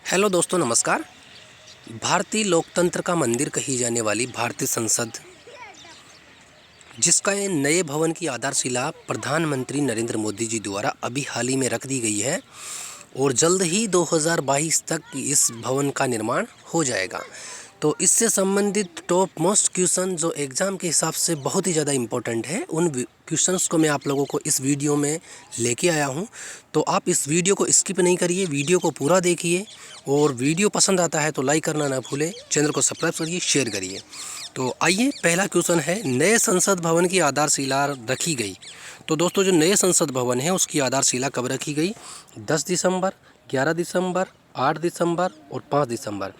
Hello दोस्तों, नमस्कार। भारतीय लोकतंत्र का मंदिर कही जाने वाली भारतीय संसद, जिसका ये नए भवन की आधारशिला प्रधानमंत्री नरेंद्र मोदी जी द्वारा अभी हाल ही में रख दी गई है और जल्द ही 2022 तक इस भवन का निर्माण हो जाएगा। तो इससे संबंधित टॉप मोस्ट क्वेश्चन जो एग्ज़ाम के हिसाब से बहुत ही ज़्यादा इम्पोर्टेंट है, उन क्वेश्चंस को मैं आप लोगों को इस वीडियो में लेके आया हूं। तो आप इस वीडियो को स्किप नहीं करिए, वीडियो को पूरा देखिए और वीडियो पसंद आता है तो लाइक करना ना भूलें, चैनल को सब्सक्राइब करिए, शेयर करिए। तो आइए, पहला क्वेश्चन है, नए संसद भवन की आधारशिला रखी गई। तो दोस्तों, जो नए संसद भवन है उसकी आधारशिला कब रखी गई? 10 दिसंबर, 11 दिसंबर, 8 दिसंबर और 5 दिसंबर।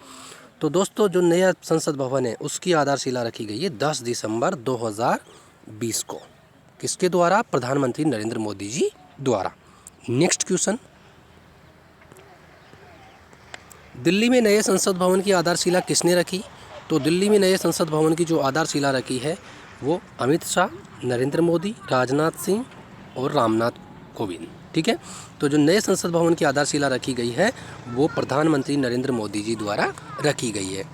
तो दोस्तों, जो नया संसद भवन है उसकी आधारशिला रखी गई है 10 दिसंबर 2020 को। किसके द्वारा? प्रधानमंत्री नरेंद्र मोदी जी द्वारा। नेक्स्ट क्वेश्चन, दिल्ली में नए संसद भवन की आधारशिला किसने रखी? तो दिल्ली में नए संसद भवन की जो आधारशिला रखी है वो अमित शाह, नरेंद्र मोदी, राजनाथ सिंह और रामनाथ कोविंद। ठीक है, तो जो नए संसद भवन की आधारशिला रखी गई है वो प्रधानमंत्री नरेंद्र मोदी जी द्वारा रखी गई है।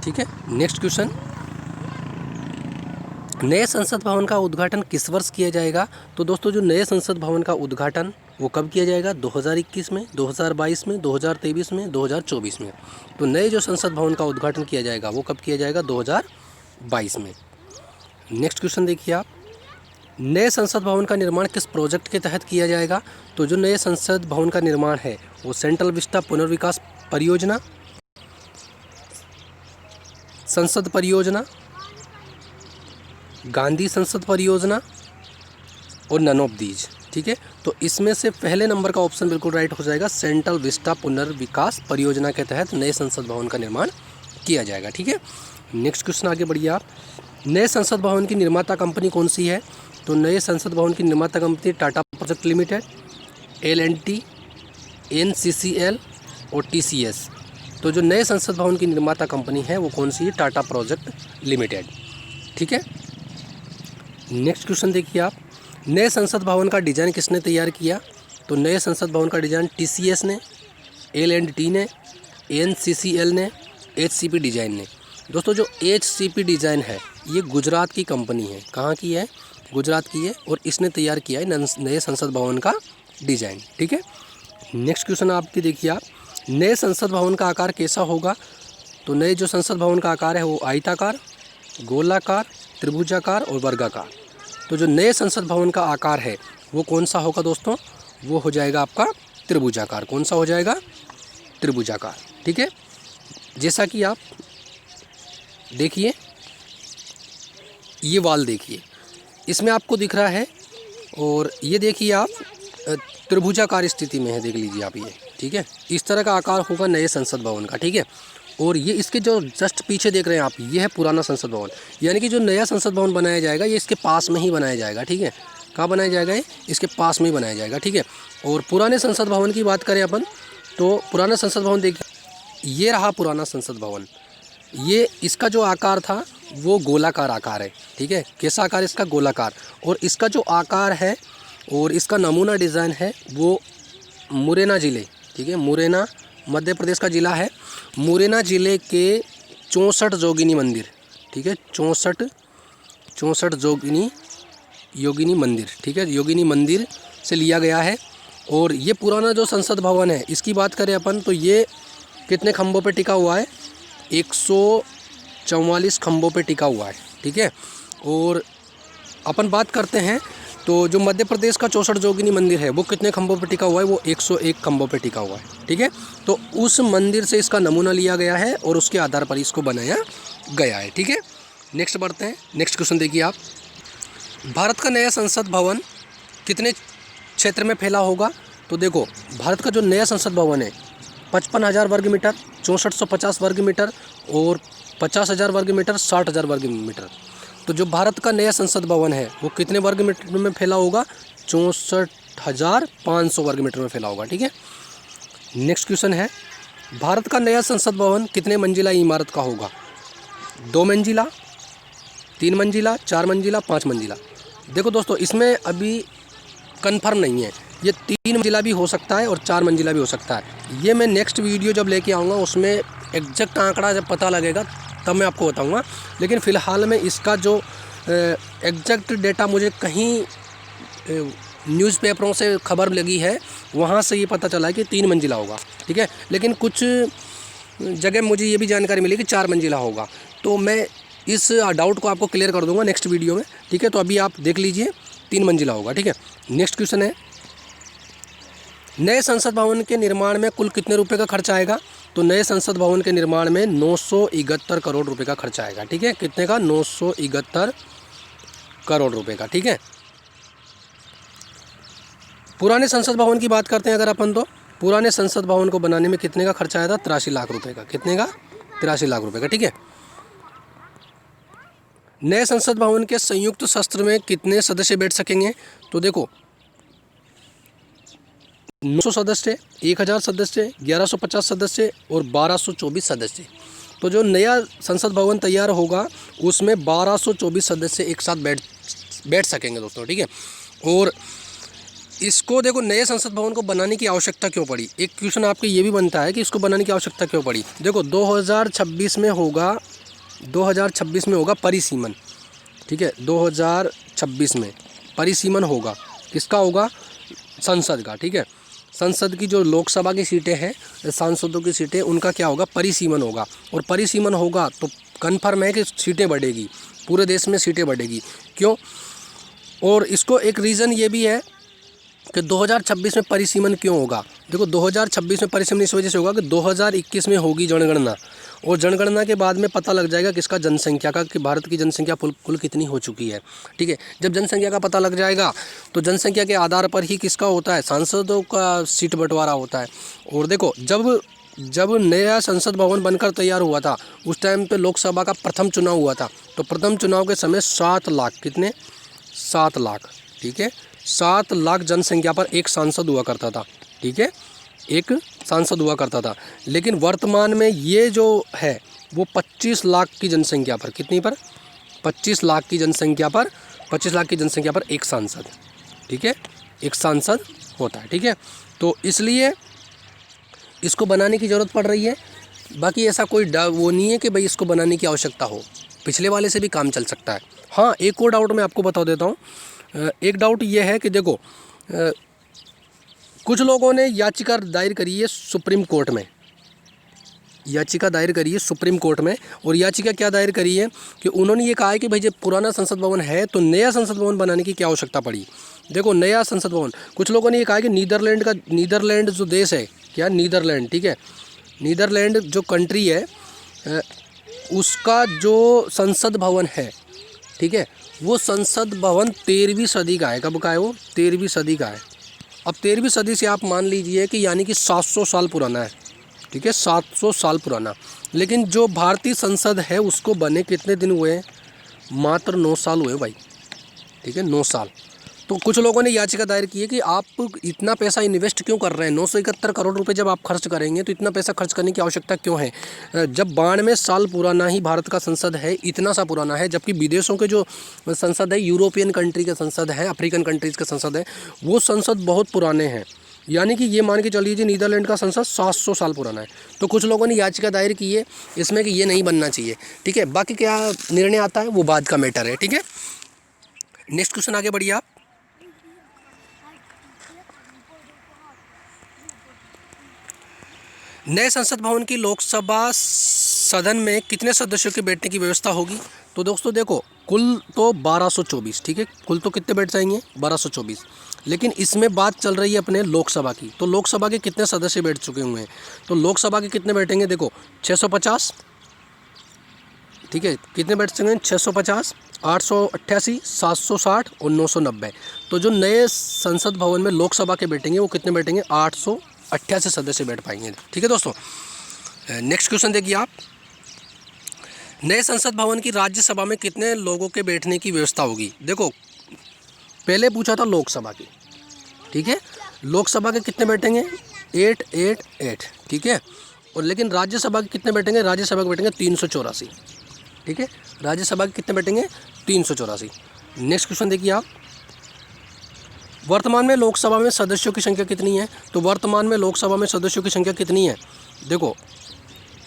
ठीक है, नेक्स्ट क्वेश्चन, नए संसद भवन का उद्घाटन किस वर्ष किया जाएगा? तो दोस्तों, जो नए संसद भवन का उद्घाटन वो कब किया जाएगा? 2021 में, 2022 में, 2023 में, 2024 में। तो नए जो संसद भवन का उद्घाटन किया जाएगा वो कब किया जाएगा? 2022 में। नेक्स्ट क्वेश्चन देखिए आप, नए संसद भवन का निर्माण किस प्रोजेक्ट के तहत किया जाएगा? तो जो नए संसद भवन का निर्माण है वो सेंट्रल विस्टा पुनर्विकास परियोजना, संसद परियोजना, गांधी संसद परियोजना और नन ऑफ दीज। ठीक है, तो इसमें से पहले नंबर का ऑप्शन बिल्कुल राइट हो जाएगा, सेंट्रल विस्टा पुनर्विकास परियोजना के तहत नए संसद भवन का निर्माण किया जाएगा। ठीक है, नेक्स्ट क्वेश्चन आगे बढ़िए आप, नए संसद भवन की निर्माता कंपनी कौन सी है? तो नए संसद भवन की निर्माता company Tata project limited, L&T, NCCL और TCS। तो जो नए संसद भवन की निर्माता कंपनी है वो कौन सी है? Tata project limited. ठीक है, नेक्स्ट क्वेश्चन देखिए आप, नए संसद भवन का डिज़ाइन किसने तैयार किया? तो नए संसद भवन का डिज़ाइन TCS ने, L&T ने, NCCL ने, HCP डिज़ाइन ने। दोस्तों, जो HCP डिज़ाइन है ये गुजरात की कंपनी है। कहाँ की है? गुजरात की है और इसने तैयार किया है नए संसद भवन का डिज़ाइन। ठीक है, नेक्स्ट क्वेश्चन आपकी देखिए आप, नए संसद भवन का आकार कैसा होगा? तो नए जो संसद भवन का आकार है वो आयताकार, गोलाकार, त्रिभुजाकार और वर्गाकार। तो जो नए संसद भवन का आकार है वो कौन सा होगा दोस्तों? वो हो जाएगा आपका त्रिभुजाकार। कौन सा हो जाएगा? त्रिभुजाकार। ठीक है, जैसा कि आप देखिए, ये वाल देखिए, इसमें आपको दिख रहा है और ये देखिए आप त्रिभुजाकार स्थिति में है, देख लीजिए आप ये। ठीक है, इस तरह का आकार होगा नए संसद भवन का। ठीक है, और ये इसके जो जस्ट पीछे देख रहे हैं आप, ये है पुराना संसद भवन, यानी कि जो नया संसद भवन बनाया जाएगा ये इसके पास में ही बनाया जाएगा। ठीक है, कहाँ बनाया जाएगा? ये इसके पास में ही बनाया जाएगा। ठीक है, और पुराने संसद भवन की बात करें अपन, तो पुराना संसद भवन देखिए, ये रहा पुराना संसद भवन। ये इसका जो आकार था वो गोलाकार आकार है। ठीक है, कैसा आकार? इसका गोलाकार। और इसका जो आकार है और इसका नमूना डिज़ाइन है वो मुरैना ज़िले, ठीक है, मुरैना मध्य प्रदेश का ज़िला है, मुरैना ज़िले के 64 जोगिनी मंदिर, ठीक है, 64 योगिनी मंदिर, ठीक है, योगिनी मंदिर से लिया गया है। और ये पुराना जो संसद भवन है इसकी बात करें अपन तो ये कितने खंभों पे टिका हुआ है? 144 खंभों पे टिका हुआ है। ठीक है, और अपन बात करते हैं तो जो मध्य प्रदेश का 64 जोगिनी मंदिर है वो कितने खंभों पे टिका हुआ है? वो 101 खंभों पे टिका हुआ है। ठीक है, तो उस मंदिर से इसका नमूना लिया गया है और उसके आधार पर इसको बनाया गया है। ठीक है, नेक्स्ट बढ़ते हैं। नेक्स्ट क्वेश्चन देखिए आप, भारत का नया संसद भवन कितने क्षेत्र में फैला होगा? तो देखो, भारत का जो नया संसद भवन है 55,000 वर्ग मीटर, 6450 वर्ग मीटर और 50,000 वर्ग मीटर, 60,000 वर्ग मीटर। तो जो भारत का नया संसद भवन है वो कितने वर्ग मीटर में फैला होगा? 64,500 वर्ग मीटर में फैला होगा। ठीक है, नेक्स्ट क्वेश्चन है, भारत का नया संसद भवन कितने मंजिला इमारत का होगा? 2 मंजिला, 3 मंजिला, 4 मंजिला, 5 मंजिला। देखो दोस्तों, इसमें अभी कन्फर्म नहीं है, ये 3 मंजिला भी हो सकता है और 4 मंजिला भी हो सकता है। ये मैं नेक्स्ट वीडियो जब लेके आऊँगा उसमें एग्जैक्ट आंकड़ा जब पता लगेगा तब मैं आपको बताऊँगा। लेकिन फ़िलहाल में इसका जो एग्जैक्ट डेटा मुझे कहीं न्यूज़पेपरों से खबर लगी है, वहाँ से ये पता चला है कि 3 मंजिला होगा, ठीक है। लेकिन कुछ जगह मुझे ये भी जानकारी मिली कि 4 मंजिला होगा। तो मैं इस डाउट को आपको क्लियर कर दूंगा नेक्स्ट वीडियो में, ठीक है। तो अभी आप देख लीजिए 3 मंजिला होगा, ठीक है। नेक्स्ट क्वेश्चन है, नए संसद भवन के निर्माण में कुल कितने रुपए का खर्च आएगा? तो नए संसद भवन के निर्माण में 971 करोड़ रुपए का खर्च आएगा, ठीक है। कितने का? 971 करोड़ रुपए का, ठीक है। पुराने संसद भवन की बात करते हैं अगर अपन, तो पुराने संसद भवन को बनाने में कितने का खर्च आया था? 83 लाख रुपए का। कितने का? 83 लाख रुपए का, ठीक है। नए संसद भवन के संयुक्त सत्र में कितने सदस्य बैठ सकेंगे? तो देखो 900 सदस्य, 1000 सदस्य, 1150 सदस्य और 1224 सदस्य। तो जो नया संसद भवन तैयार होगा उसमें 1224 सदस्य एक साथ बैठ सकेंगे दोस्तों, ठीक है। और इसको देखो, नए संसद भवन को बनाने की आवश्यकता क्यों पड़ी? एक क्वेश्चन आपके ये भी बनता है कि इसको बनाने की आवश्यकता क्यों पड़ी। देखो 2026 में होगा, 2026 में होगा परिसीमन, ठीक है। 2026 में परिसीमन होगा, किसका होगा? संसद का, ठीक है। संसद की जो लोकसभा की सीटें हैं, सांसदों की सीटें, उनका क्या होगा? परिसीमन होगा। और परिसीमन होगा तो कन्फर्म है कि सीटें बढ़ेगी, पूरे देश में सीटें बढ़ेगी। क्यों? और इसको एक रीज़न ये भी है कि 2026 में परिसीमन क्यों होगा। देखो 2026 में परिसीमन इस वजह से होगा कि 2021 में होगी जनगणना, और जनगणना के बाद में पता लग जाएगा किसका? जनसंख्या का, कि भारत की जनसंख्या कुल कितनी हो चुकी है, ठीक है। जब जनसंख्या का पता लग जाएगा तो जनसंख्या के आधार पर ही किसका होता है? सांसदों का सीट बंटवारा होता है। और देखो जब नया संसद भवन बनकर तैयार हुआ था उस टाइम पे लोकसभा का प्रथम चुनाव हुआ था। तो प्रथम चुनाव के समय 7 लाख, कितने? 7 लाख, ठीक है। 7 लाख जनसंख्या पर एक सांसद हुआ करता था, ठीक है, एक सांसद हुआ करता था। लेकिन वर्तमान में ये जो है वो 25 लाख की जनसंख्या पर, कितनी पर? 25 लाख की जनसंख्या पर, 25 लाख की जनसंख्या पर एक सांसद, ठीक है, एक सांसद होता है, ठीक है। तो इसलिए इसको बनाने की ज़रूरत पड़ रही है। बाकी ऐसा कोई वो नहीं है कि भाई इसको बनाने की आवश्यकता हो, पिछले वाले से भी काम चल सकता है। हाँ, एक और डाउट मैं आपको बता देता हूँ। एक डाउट ये है कि देखो कुछ लोगों ने याचिका दायर करी है सुप्रीम कोर्ट में, याचिका दायर करी है सुप्रीम कोर्ट में। और याचिका क्या दायर करी है कि उन्होंने ये कहा है कि भाई जब पुराना संसद भवन है तो नया संसद भवन बनाने की क्या आवश्यकता पड़ी। देखो नया संसद भवन, कुछ लोगों ने ये कहा कि नीदरलैंड जो देश है, क्या? नीदरलैंड, ठीक है। नीदरलैंड जो कंट्री है उसका जो संसद भवन है, ठीक है, वो संसद भवन 13वीं सदी का है। कब का है वो? 13वीं सदी का है। अब 13वीं सदी से आप मान लीजिए कि यानी कि 700 साल पुराना है, ठीक है, 700 साल पुराना। लेकिन जो भारतीय संसद है उसको बने कितने दिन हुए हैं? मात्र 9 साल हुए भाई, ठीक है, 9 साल। तो कुछ लोगों ने याचिका दायर की है कि आप इतना पैसा इन्वेस्ट क्यों कर रहे हैं? 971 करोड़ रुपए जब आप खर्च करेंगे तो इतना पैसा खर्च करने की आवश्यकता क्यों है? जब 92 साल पुराना ही भारत का संसद है, इतना सा पुराना है, जबकि विदेशों के जो संसद है, यूरोपियन कंट्री के संसद है, अफ्रीकन कंट्रीज़ के संसद है, वो संसद बहुत पुराने हैं। यानी कि ये मान के चल लीजिए नीदरलैंड का संसद 700 साल पुराना है। तो कुछ लोगों ने याचिका दायर की है इसमें कि ये नहीं बनना चाहिए, ठीक है। बाकी क्या निर्णय आता है वो बाद का मैटर है, ठीक है। नेक्स्ट क्वेश्चन आगे बढ़िए आप। नए संसद भवन की लोकसभा सदन में कितने सदस्यों के बैठने की व्यवस्था होगी? तो दोस्तों देखो कुल तो 1224, ठीक है, कुल तो कितने बैठ जाएंगे? 1224। लेकिन इसमें बात चल रही है अपने लोकसभा की। तो लोकसभा के कितने सदस्य बैठ चुके हुए हैं? तो लोकसभा के कितने बैठेंगे? देखो 650, ठीक है, कितने बैठ चुके हैं? 650, 888, 760 और 990। तो जो नए संसद भवन में लोकसभा के बैठेंगे वो कितने बैठेंगे? 888 सदस्य बैठ पाएंगे, ठीक है दोस्तों। नेक्स्ट क्वेश्चन देखिए आप। नए संसद भवन की राज्यसभा में कितने लोगों के बैठने की व्यवस्था होगी? देखो पहले पूछा था लोकसभा की, ठीक है, लोकसभा के कितने बैठेंगे? 888, ठीक है। और लेकिन राज्यसभा के कितने बैठेंगे? राज्यसभा के बैठेंगे 384, ठीक है, राज्यसभा के कितने बैठेंगे? 384। नेक्स्ट क्वेश्चन देखिए आप। वर्तमान में लोकसभा में सदस्यों की संख्या कितनी है? तो वर्तमान में लोकसभा में सदस्यों की संख्या कितनी है? देखो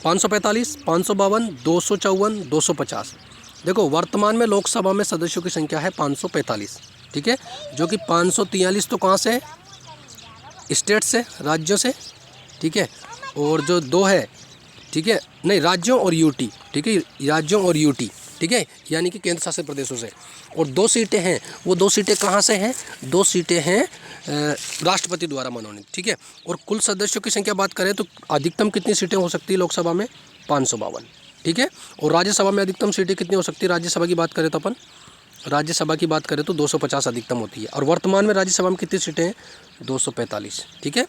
545, 552, 254, 250। देखो वर्तमान में लोकसभा में सदस्यों की संख्या है 545, ठीक है, जो कि 543 तो कहाँ से है? स्टेट से, राज्यों से, ठीक है, और जो 2 है, ठीक है, नहीं राज्यों और यूटी, ठीक है, राज्यों और यूटी, ठीक है, यानी कि केंद्र शासित प्रदेशों से। और 2 सीटें हैं, वो 2 सीटें कहाँ से हैं? 2 सीटें हैं राष्ट्रपति द्वारा मनोनीत, ठीक है। और कुल सदस्यों की संख्या बात करें तो अधिकतम कितनी सीटें हो सकती है लोकसभा में? 552, ठीक है। और राज्यसभा में अधिकतम सीटें कितनी हो सकती है? राज्यसभा की बात करें तो अपन राज्यसभा की बात करें तो 250 अधिकतम होती है। और वर्तमान में राज्यसभा में कितनी सीटें हैं? 245, ठीक है।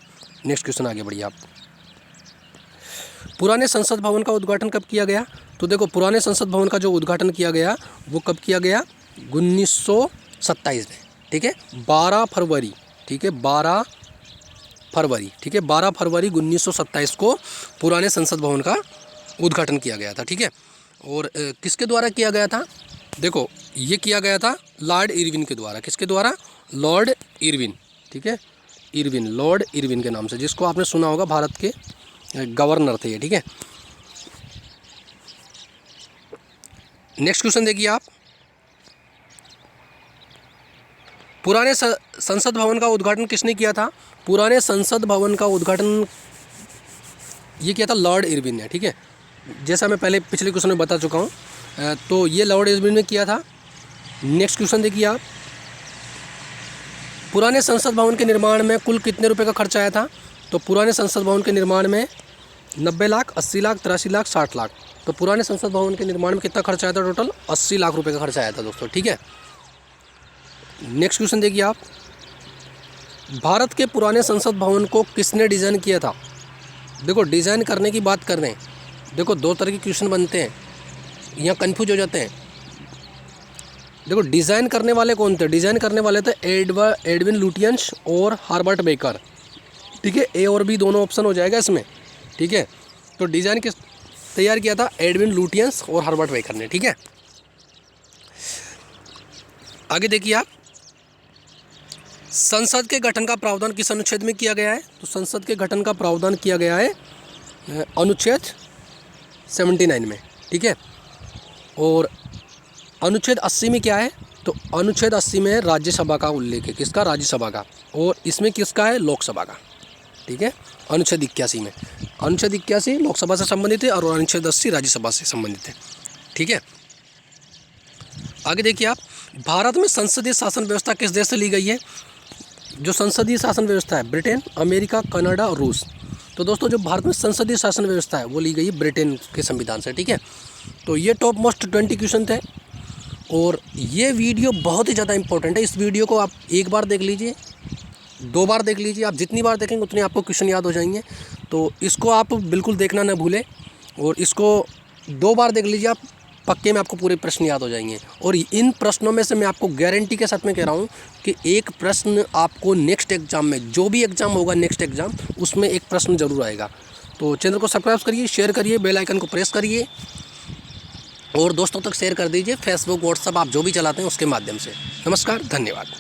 नेक्स्ट क्वेश्चन आगे बढ़िए आप। पुराने संसद भवन का उद्घाटन कब किया गया? तो देखो पुराने संसद भवन का जो उद्घाटन किया गया वो कब किया गया? 1927 में, ठीक है, 12 फरवरी, ठीक है, 12 फरवरी, ठीक है, 12 फरवरी 1927 को पुराने संसद भवन का उद्घाटन किया गया था, ठीक है। और किसके द्वारा किया गया था? देखो ये किया गया था लॉर्ड इरविन के द्वारा। किसके द्वारा? लॉर्ड इरविन, ठीक है, इरविन, लॉर्ड इरविन के नाम से, जिसको आपने सुना होगा, भारत के गवर्नर थे ये, ठीक है। नेक्स्ट क्वेश्चन देखिए आप। पुराने संसद भवन का उद्घाटन किसने किया था? पुराने संसद भवन का उद्घाटन ये किया था लॉर्ड इरविन ने, ठीक है, जैसा मैं पहले पिछले क्वेश्चन में बता चुका हूँ। तो ये लॉर्ड इरविन ने किया था। नेक्स्ट क्वेश्चन देखिए आप। पुराने संसद भवन के निर्माण में कुल कितने रुपए का खर्च आया था? तो पुराने संसद भवन के निर्माण में 90 लाख, 80 लाख, 83 लाख, 60 लाख। तो पुराने संसद भवन के निर्माण में कितना खर्च आया था? टोटल 80 लाख रुपए का खर्च आया था दोस्तों, ठीक है। नेक्स्ट क्वेश्चन देखिए आप। भारत के पुराने संसद भवन को किसने डिज़ाइन किया था? देखो डिज़ाइन करने की बात कर रहे हैं, देखो 2 तरह के क्वेश्चन बनते हैं, यहाँ कन्फ्यूज हो जाते हैं। देखो डिज़ाइन करने वाले कौन थे? डिज़ाइन करने वाले थे एडविन लुटियंस और हार्बर्ट बेकर, ठीक है। ए और बी दोनों ऑप्शन हो जाएगा इसमें, ठीक है। तो डिज़ाइन किस तैयार किया था? एडविन लुटियंस और हार्बर्ट बेकर ने, ठीक है। आगे देखिए आप। संसद के गठन का प्रावधान किस अनुच्छेद में किया गया है? तो संसद के गठन का प्रावधान किया गया है अनुच्छेद 79 में, ठीक है। और अनुच्छेद 80 में क्या है? तो अनुच्छेद 80 में राज्यसभा का उल्लेख है। किसका? राज्यसभा का। और इसमें किसका है? लोकसभा का, ठीक है। अनुच्छेद 81 में, अनुच्छेद 81 लोकसभा से संबंधित है और अनुच्छेद 80 राज्यसभा से संबंधित है, ठीक है। आगे देखिए आप। भारत में संसदीय शासन व्यवस्था किस देश से ली गई है? जो संसदीय शासन व्यवस्था है ब्रिटेन, अमेरिका, कनाडा और रूस। तो दोस्तों जो भारत में संसदीय शासन व्यवस्था है वो ली गई है ब्रिटेन के संविधान से, ठीक है। तो ये टॉप मोस्ट 20 क्वेश्चन थे और ये वीडियो बहुत ही ज़्यादा इंपॉर्टेंट है। इस वीडियो को आप 1 बार देख लीजिए, 2 बार देख लीजिए, आप जितनी बार देखेंगे उतने आपको क्वेश्चन याद हो जाएंगे। तो इसको आप बिल्कुल देखना ना भूलें और इसको 2 बार देख लीजिए आप, पक्के में आपको पूरे प्रश्न याद हो जाएंगे। और इन प्रश्नों में से मैं आपको गारंटी के साथ में कह रहा हूँ कि एक प्रश्न आपको नेक्स्ट एग्जाम में, जो भी एग्ज़ाम होगा नेक्स्ट एग्ज़ाम, उसमें एक प्रश्न जरूर आएगा। तो चैनल को सब्सक्राइब करिए, शेयर करिए, बेल आइकन को प्रेस करिए और दोस्तों तक शेयर कर दीजिए, फेसबुक, व्हाट्सएप आप जो भी चलाते हैं उसके माध्यम से। नमस्कार, धन्यवाद।